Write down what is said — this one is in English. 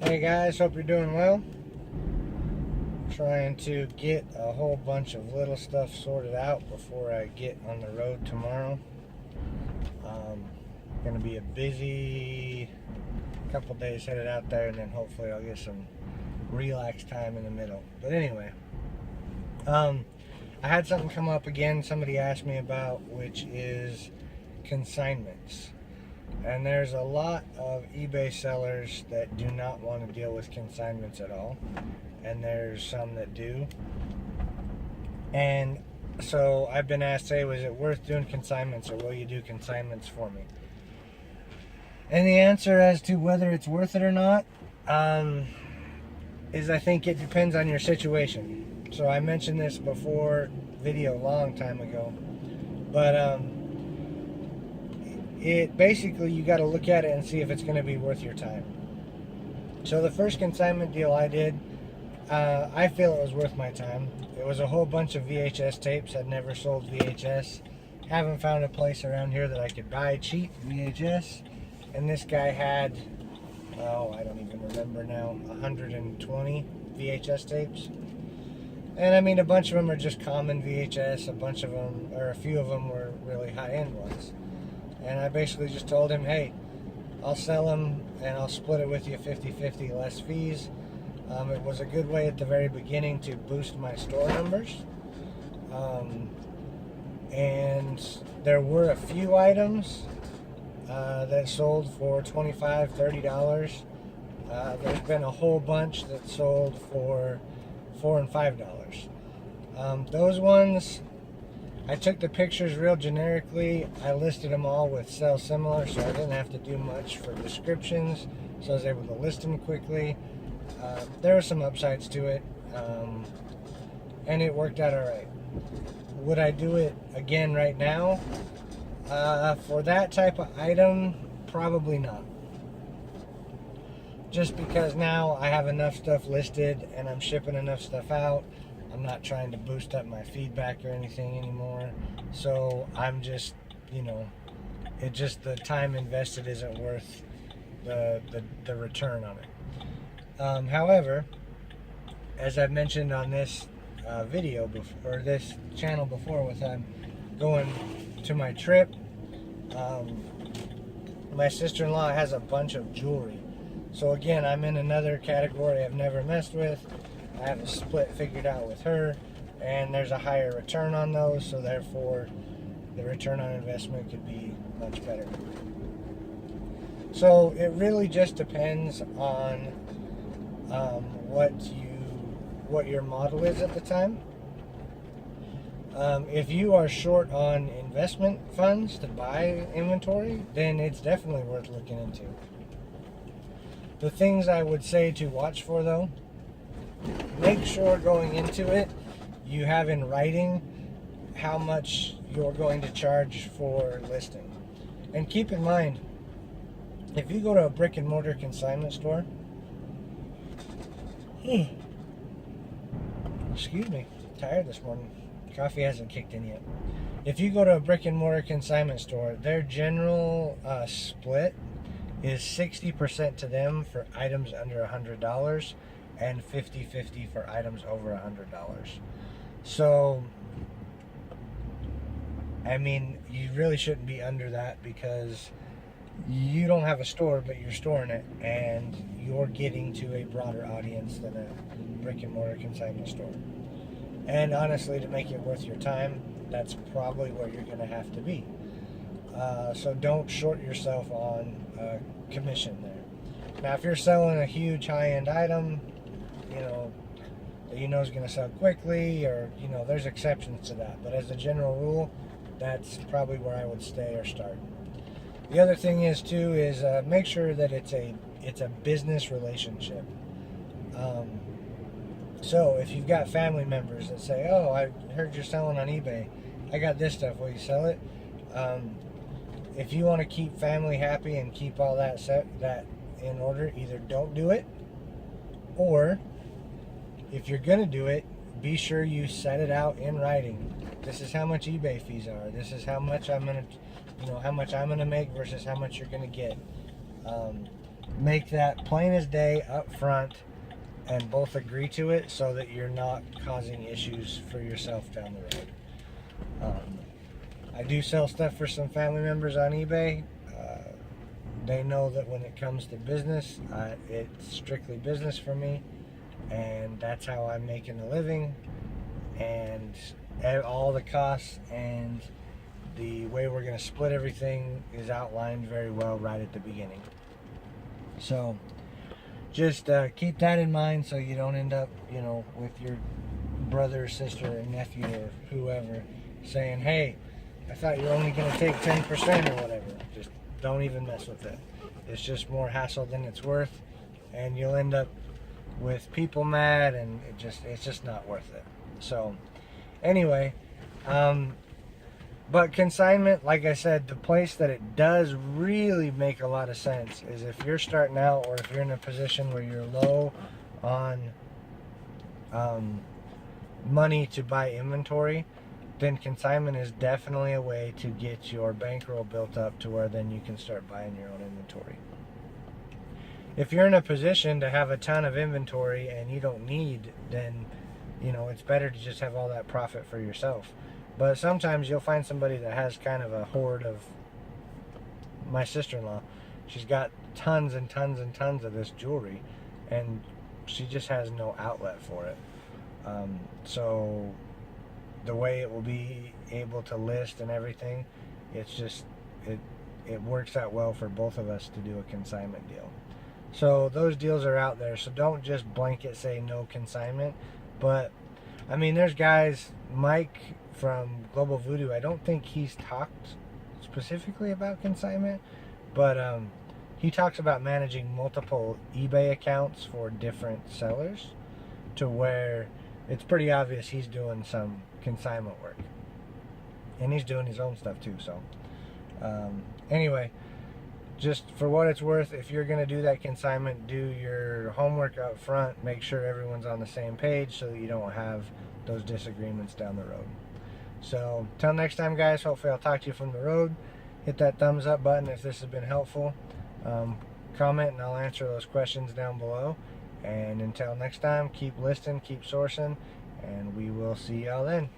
Hey guys, hope you're doing well. Trying to get a whole bunch of little stuff sorted out before I get on the road tomorrow. Gonna be a busy couple days headed out there, and then hopefully I'll get some relaxed time in the middle. But anyway, I had something come up again somebody asked me about, which is consignments. And there's a lot of eBay sellers that do not want to deal with consignments at all. And there's some that do. And so I've been asked, hey, was it worth doing consignments, or will you do consignments for me? And the answer as to whether it's worth it or not is I think it depends on your situation. So I mentioned this before video a long time ago. But it basically, you got to look at it and see if it's going to be worth your time. So the first consignment deal I did, I feel it was worth my time. It was a whole bunch of VHS tapes. I'd never sold VHS. Haven't found a place around here that I could buy cheap VHS. And this guy had, I don't even remember now, 120 VHS tapes. And I mean, a bunch of them are just common VHS. A bunch of them, or a few of them, were really high-end ones. And I basically just told him, hey, I'll sell them and I'll split it with you 50-50, less fees. It was a good way at the very beginning to boost my store numbers. And there were a few items that sold for $25, $30. There's been a whole bunch that sold for $4 and $5. Those ones, I took the pictures real generically. I listed them all with sell similar, so I didn't have to do much for descriptions, so I was able to list them quickly. There were some upsides to it, and it worked out all right. Would I do it again right now? For that type of item, probably not. Just because now I have enough stuff listed and I'm shipping enough stuff out. I'm not trying to boost up my feedback or anything anymore. So I'm just, the time invested isn't worth the return on it. However, as I've mentioned on this video before, or this channel before, with going to my trip, my sister-in-law has a bunch of jewelry. So again, I'm in another category I've never messed with. I have a split figured out with her, and there's a higher return on those, so therefore the return on investment could be much better. So it really just depends on what your model is at the time. If you are short on investment funds to buy inventory, then it's definitely worth looking into. The things I would say to watch for, though, make sure going into it you have in writing how much you're going to charge for listing. And keep in mind, if you go to a brick and mortar consignment store, excuse me, tired this morning. Coffee hasn't kicked in yet. If you go to a brick and mortar consignment store, their general split is 60% to them for items under $100 and 50-50 for items over $100. So, I mean, you really shouldn't be under that, because you don't have a store, but you're storing it, and you're getting to a broader audience than a brick and mortar consignment store. And honestly, to make it worth your time, that's probably where you're going to have to be. So don't short yourself on commission there. Now, if you're selling a huge high-end item, that is going to sell quickly, or there's exceptions to that. But as a general rule, that's probably where I would stay or start. The other thing is too is make sure that it's a business relationship. So if you've got family members that say, "Oh, I heard you're selling on eBay. I got this stuff. Will you sell it?" If you want to keep family happy and keep all that in order, either don't do it, or if you're going to do it, be sure you set it out in writing. This is how much eBay fees are. This is how much I'm going to, how much I'm going to make versus how much you're going to get. make that plain as day up front and both agree to it so that you're not causing issues for yourself down the road. I do sell stuff for some family members on eBay. They know that when it comes to business, it's strictly business for me, and that's how I'm making a living, and all the costs and the way we're going to split everything is outlined very well right at the beginning. So just keep that in mind so you don't end up, with your brother or sister or nephew or whoever saying, hey, I thought you were only going to take 10% or whatever. Just don't even mess with it. It's just more hassle than it's worth, and you'll end up with people mad, and it's just not worth it. So anyway, but consignment, like I said, the place that it does really make a lot of sense is if you're starting out, or if you're in a position where you're low on money to buy inventory, then consignment is definitely a way to get your bankroll built up to where then you can start buying your own inventory. If you're in a position to have a ton of inventory and you don't need, then it's better to just have all that profit for yourself. But sometimes you'll find somebody that has kind of a hoard of, my sister-in-law, she's got tons and tons and tons of this jewelry, and she just has no outlet for it. So the way it will be able to list and everything, it's just, it works out well for both of us to do a consignment deal. So those deals are out there, so don't just blanket say no consignment. But I mean, there's guys, Mike from Global Voodoo, I don't think he's talked specifically about consignment, but he talks about managing multiple eBay accounts for different sellers, to where it's pretty obvious he's doing some consignment work, and he's doing his own stuff too. So anyway, just for what it's worth, if you're going to do that consignment, do your homework up front. Make sure everyone's on the same page so that you don't have those disagreements down the road. So till next time, guys, hopefully I'll talk to you from the road. Hit that thumbs up button if this has been helpful. Comment and I'll answer those questions down below. And until next time, keep listing, keep sourcing, and we will see y'all then.